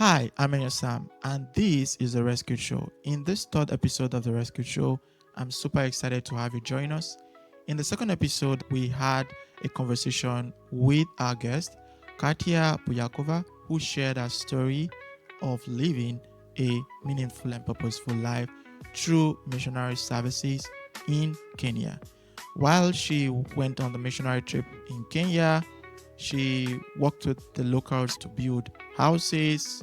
Hi, I'm Sam, and this is The Rescue Show. In this third episode of The Rescue Show, I'm super excited to have you join us. In the second episode, we had a conversation with our guest, Katia Buyakova, who shared her story of living a meaningful and purposeful life through missionary services in Kenya. While she went on the missionary trip in Kenya, she worked with the locals to build houses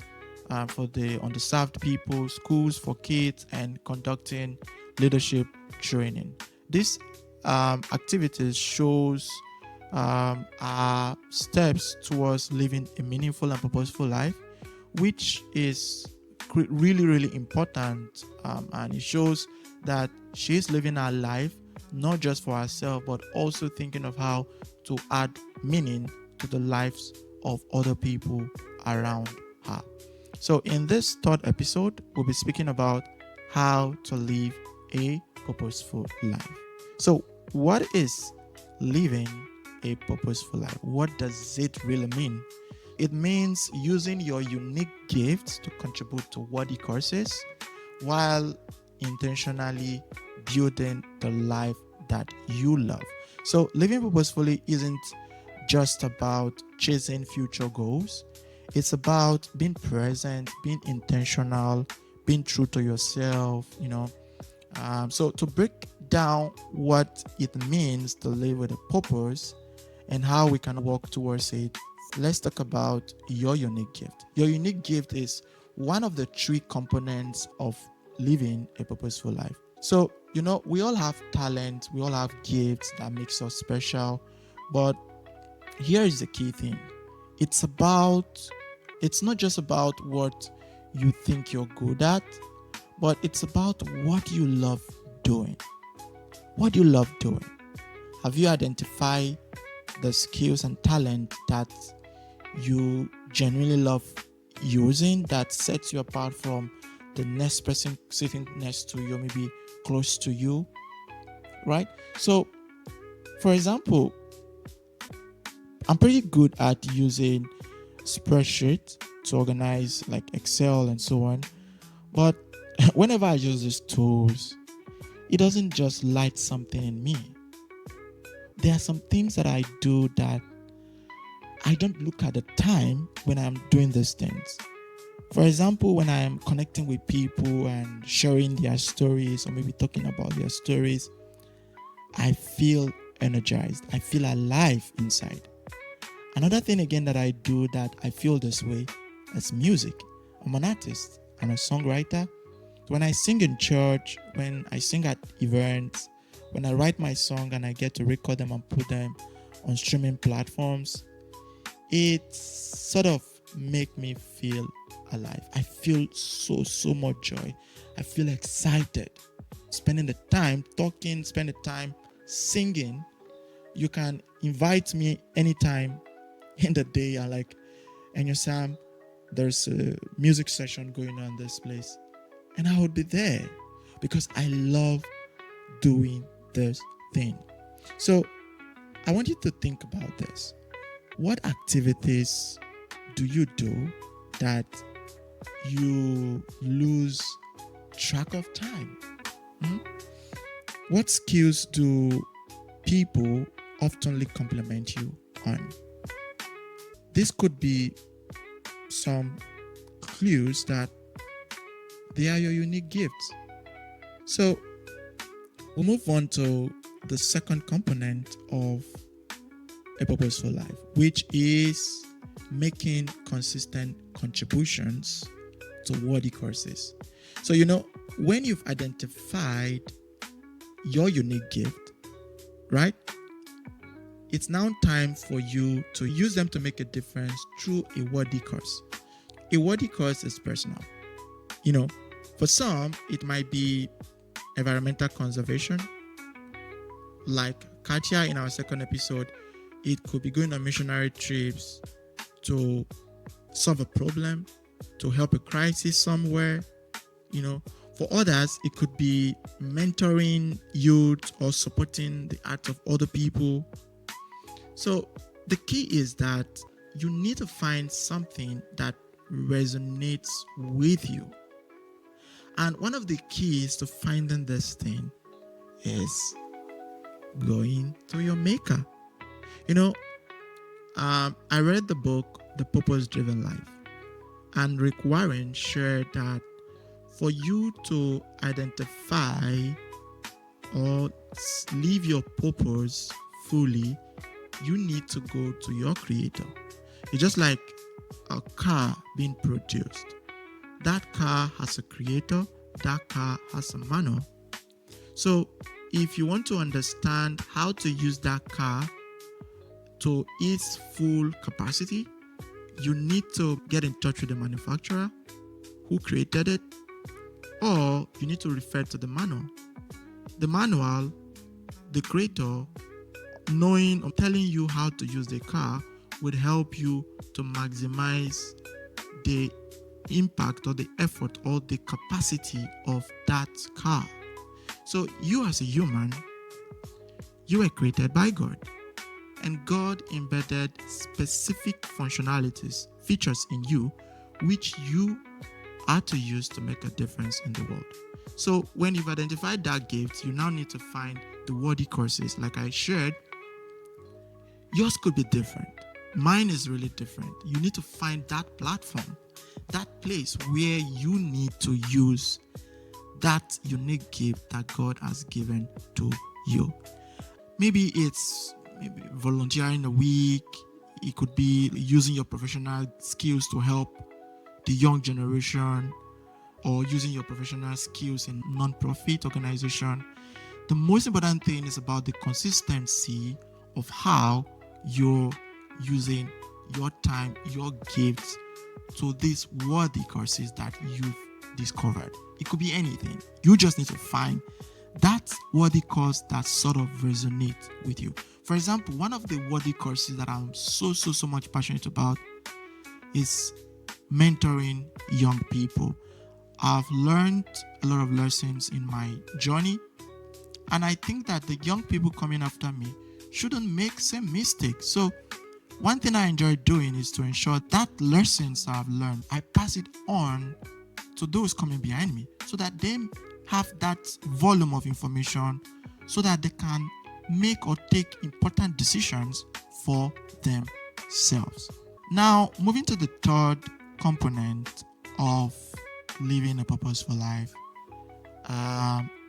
for the underserved people, schools for kids, and conducting leadership training. This activities shows our steps towards living a meaningful and purposeful life, which is really, really important. And it shows that she's living her life not just for herself, but also thinking of how to add meaning to the lives of other people around her. So, in this third episode, we'll be speaking about how to live a purposeful life. So, what is living a purposeful life? What does it really mean? It means using your unique gifts to contribute to worthy causes while intentionally building the life that you love. So, living purposefully isn't just about chasing future goals. It's about being present, being intentional, being true to yourself, So to break down what it means to live with a purpose and how we can work towards it, let's talk about your unique gift. Your unique gift is one of the three components of living a purposeful life. So, we all have talent, we all have gifts that makes us special, but here is the key thing. It's not just about what you think you're good at, but it's about what you love doing. What you love doing. Have you identified the skills and talent that you genuinely love using, that sets you apart from the next person sitting next to you, maybe close to you, right? So, for example, I'm pretty good at using spreadsheet to organize like Excel and so on. But whenever I use these tools, it doesn't just light something in me. There are some things that I do that I don't look at the time when I'm doing these things. For example, when I'm connecting with people and sharing their stories or maybe talking about their stories, I feel energized. I feel alive inside. Another thing again that I do that I feel this way is music. I'm an artist. I'm a songwriter. When I sing in church, when I sing at events, when I write my song and I get to record them and put them on streaming platforms, it sort of make me feel alive. I feel so much joy. I feel excited. Spending the time talking, spend the time singing. You can invite me anytime in the day. I'm like, and Sam, there's a music session going on in this place, and I would be there because I love doing this thing. So I want you to think about this. What activities do you do that you lose track of time? What skills do people often compliment you on? This could be some clues that they are your unique gifts. So we'll move on to the second component of a purposeful life, which is making consistent contributions to worthy causes. So, when you've identified your unique gift, right? It's now time for you to use them to make a difference through a worthy cause. A worthy cause is personal. For some, it might be environmental conservation. Like Katia in our second episode, it could be going on missionary trips to solve a problem, to help a crisis somewhere. For others, it could be mentoring youth or supporting the art of other people. So the key is that you need to find something that resonates with you. And one of the keys to finding this thing is going to your maker. You know, I read the book, The Purpose Driven Life, and Rick Warren shared that for you to identify or live your purpose fully, you need to go to your creator. It's just like a car being produced. That car has a creator, that car has a manual. So if you want to understand how to use that car to its full capacity, you need to get in touch with the manufacturer who created it, or you need to refer to the manual. The manual, the creator, knowing or telling you how to use the car would help you to maximize the impact or the effort or the capacity of that car. So you as a human, you were created by God, and God embedded specific functionalities, features in you, which you are to use to make a difference in the world. So when you've identified that gift, you now need to find the worthy courses. Like I shared, yours could be different. Mine is really different. You need to find that platform, that place where you need to use that unique gift that God has given to you. Maybe it's volunteering a week. It could be using your professional skills to help the young generation, or using your professional skills in non-profit organization. The most important thing is about the consistency of how you're using your time, your gifts to these worthy courses that you've discovered. It could be anything. You just need to find that worthy course that sort of resonates with you. For example, one of the worthy courses that I'm so much passionate about is mentoring young people. I've learned a lot of lessons in my journey, and I think that the young people coming after me shouldn't make same mistakes. So one thing I enjoy doing is to ensure that lessons I've learned, I pass it on to those coming behind me, so that they have that volume of information, so that they can make or take important decisions for themselves. Now, moving to the third component of living a purposeful life,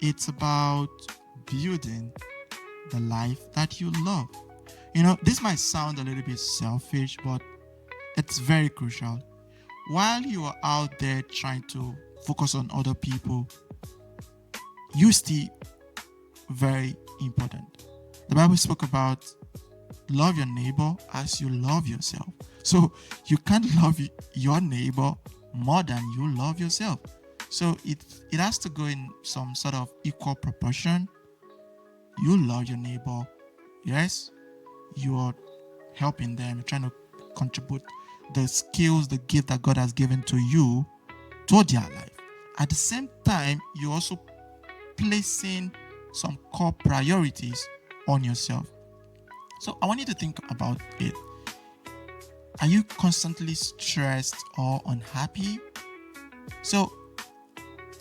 it's about building the life that you love. You know, this might sound a little bit selfish, but it's very crucial. While you are out there trying to focus on other people, you still very important. The Bible spoke about love your neighbor as you love yourself. So you can't love your neighbor more than you love yourself. So it has to go in some sort of equal proportion. You love your neighbor. Yes, you are helping them. You're trying to contribute the skills, the gift that God has given to you to their life. At the same time, you're also placing some core priorities on yourself. So I want you to think about it. Are you constantly stressed or unhappy? So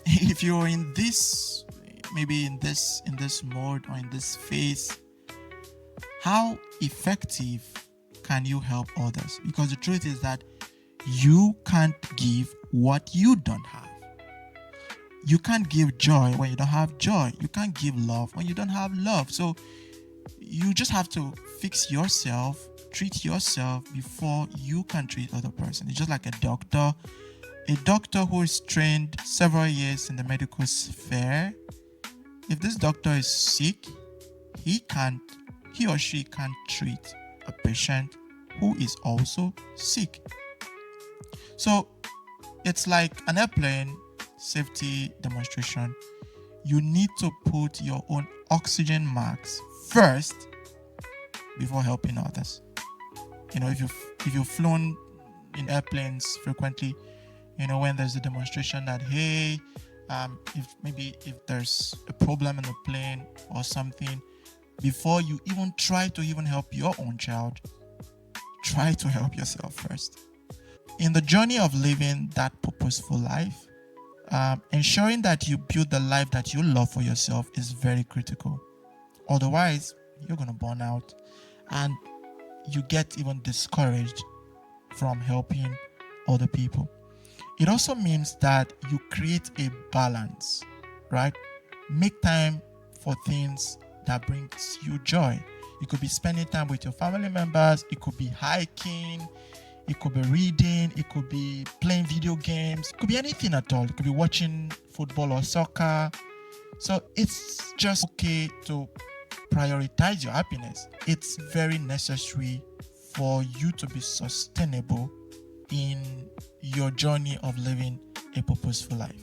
if you're in this, maybe in this mode or in this phase, how effective can you help others? Because the truth is that you can't give what you don't have. You can't give joy when you don't have joy. You can't give love when you don't have love. So you just have to fix yourself, treat yourself before you can treat other person. It's just like a doctor. A doctor who is trained several years in the medical sphere, if this doctor is sick, he or she can't treat a patient who is also sick. So it's like an airplane safety demonstration. You need to put your own oxygen marks first before helping others. You know, if you've flown in airplanes frequently, you know, when there's a demonstration that, hey, if there's a problem in the plane or something, before you even try to help your own child, try to help yourself first. In the journey of living that purposeful life, ensuring that you build the life that you love for yourself is very critical. Otherwise, you're going to burn out and you get even discouraged from helping other people. It also means that you create a balance, right? Make time for things that brings you joy. It could be spending time with your family members, it could be hiking, it could be reading, it could be playing video games, it could be anything at all. It could be watching football or soccer. So it's just okay to prioritize your happiness. It's very necessary for you to be sustainable in your journey of living a purposeful life.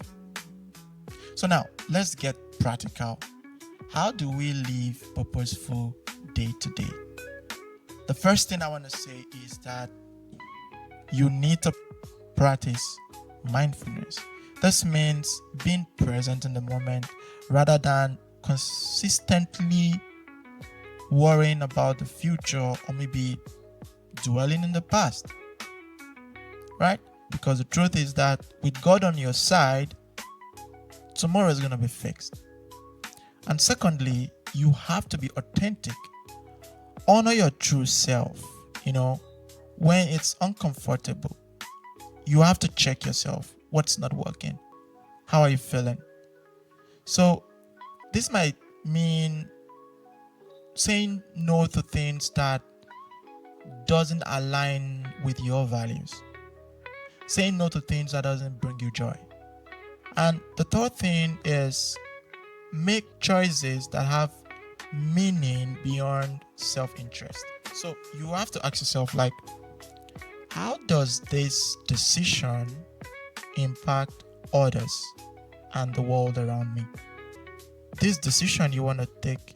So now let's get practical. How do we live purposeful day to day? The first thing I want to say is that you need to practice mindfulness. This means being present in the moment rather than consistently worrying about the future or maybe dwelling in the past. Right? Because the truth is that with God on your side, tomorrow is going to be fixed. And secondly, you have to be authentic. Honor your true self. When it's uncomfortable, you have to check yourself. What's not working? How are you feeling? So this might mean saying no to things that doesn't align with your values. Saying no to things that doesn't bring you joy. And the third thing is make choices that have meaning beyond self-interest. So you have to ask yourself, like, how does this decision impact others and the world around me? This decision you want to take,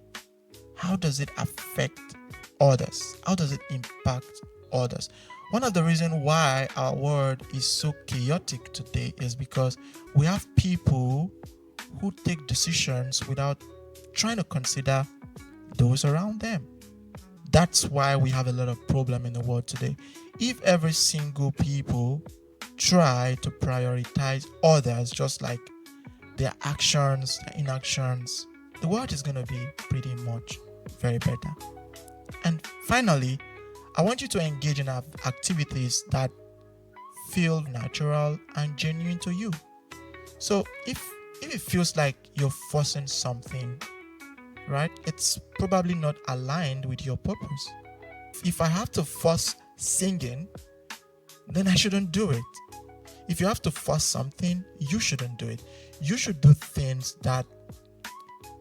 how does it affect others? How does it impact others? One of the reasons why our world is so chaotic today is because we have people who take decisions without trying to consider those around them. That's why we have a lot of problem in the world today. If every single people try to prioritize others, just like their actions, their inactions, the world is going to be pretty much very better. And finally, I want you to engage in activities that feel natural and genuine to you. So if it feels like you're forcing something, right, it's probably not aligned with your purpose. If I have to force singing, then I shouldn't do it. If you have to force something, you shouldn't do it. You should do things that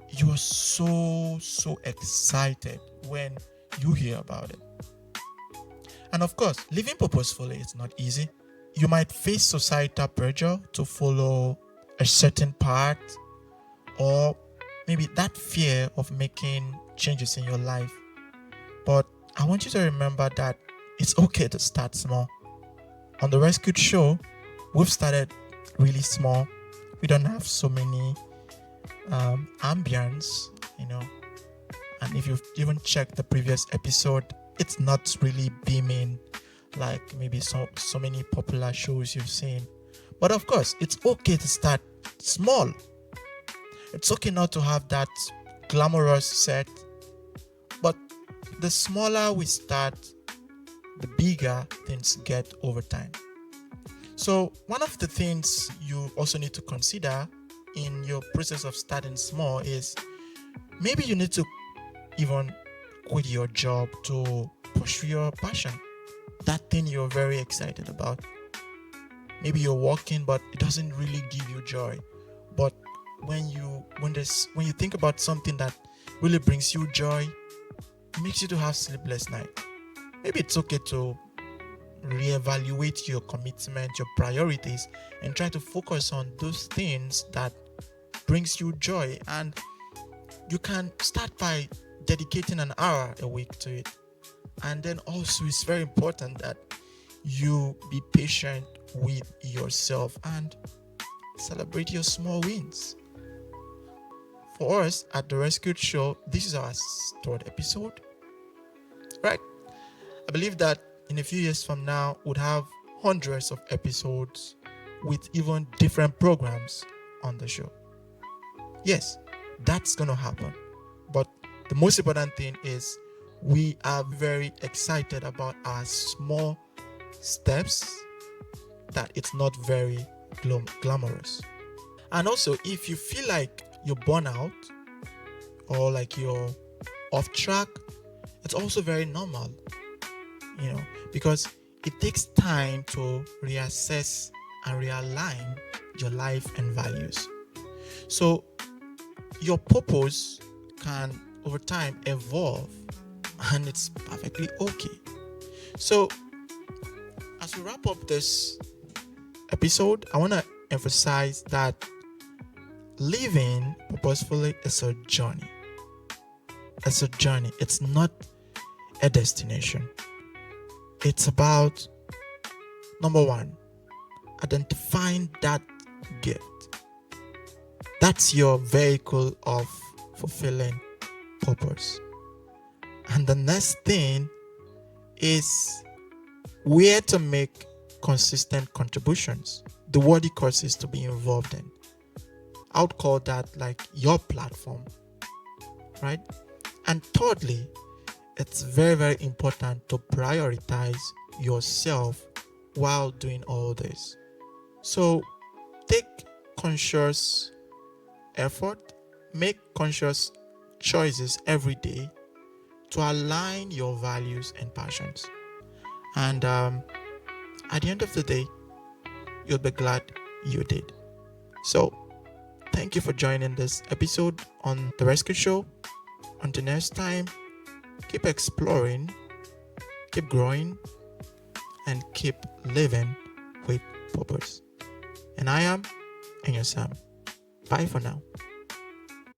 you are so excited when you hear about it. And of course, living purposefully is not easy. You might face societal pressure to follow a certain path, or maybe that fear of making changes in your life. But I want you to remember that it's okay to start small. On the Rescued Show, we've started really small. We don't have so many ambience, and if you've even checked the previous episode, it's not really beaming like maybe so many popular shows you've seen. But of course, it's okay to start small. It's okay not to have that glamorous set, but the smaller we start, the bigger things get over time. So one of the things you also need to consider in your process of starting small is maybe you need to even quit your job to pursue your passion, that thing you're very excited about. Maybe you're working, but it doesn't really give you joy. But when you think about something that really brings you joy, it makes you to have sleepless nights. Maybe it's okay to reevaluate your commitment, your priorities, and try to focus on those things that brings you joy. And you can start by dedicating an hour a week to it. And then also it's very important that you be patient with yourself and celebrate your small wins. For us at the Rescued Show, this is our third episode, right? I believe that in a few years from now, we'll have hundreds of episodes with even different programs on the show. Yes, that's going to happen. But the most important thing is we are very excited about our small steps, that it's not very glamorous. And also, if you feel like you're burnt out or like you're off track, it's also very normal, because it takes time to reassess and realign your life and values. So your purpose can over time evolve, and it's perfectly okay. So as we wrap up this episode, I want to emphasize that living purposefully is a journey. It's a journey. It's not a destination. It's about, number one, identifying that gift. That's your vehicle of fulfilling purpose. And the next thing is where to make consistent contributions, the worthy causes to be involved in. I would call that like your platform, right? And thirdly, it's very, very important to prioritize yourself while doing all this. So take conscious effort, make conscious choices every day to align your values and passions. And at the end of the day, you'll be glad you did. So thank you for joining this episode on The Rescue Show. Until next time, keep exploring, keep growing, and keep living with purpose. And I am Enyo Sam. Bye for now.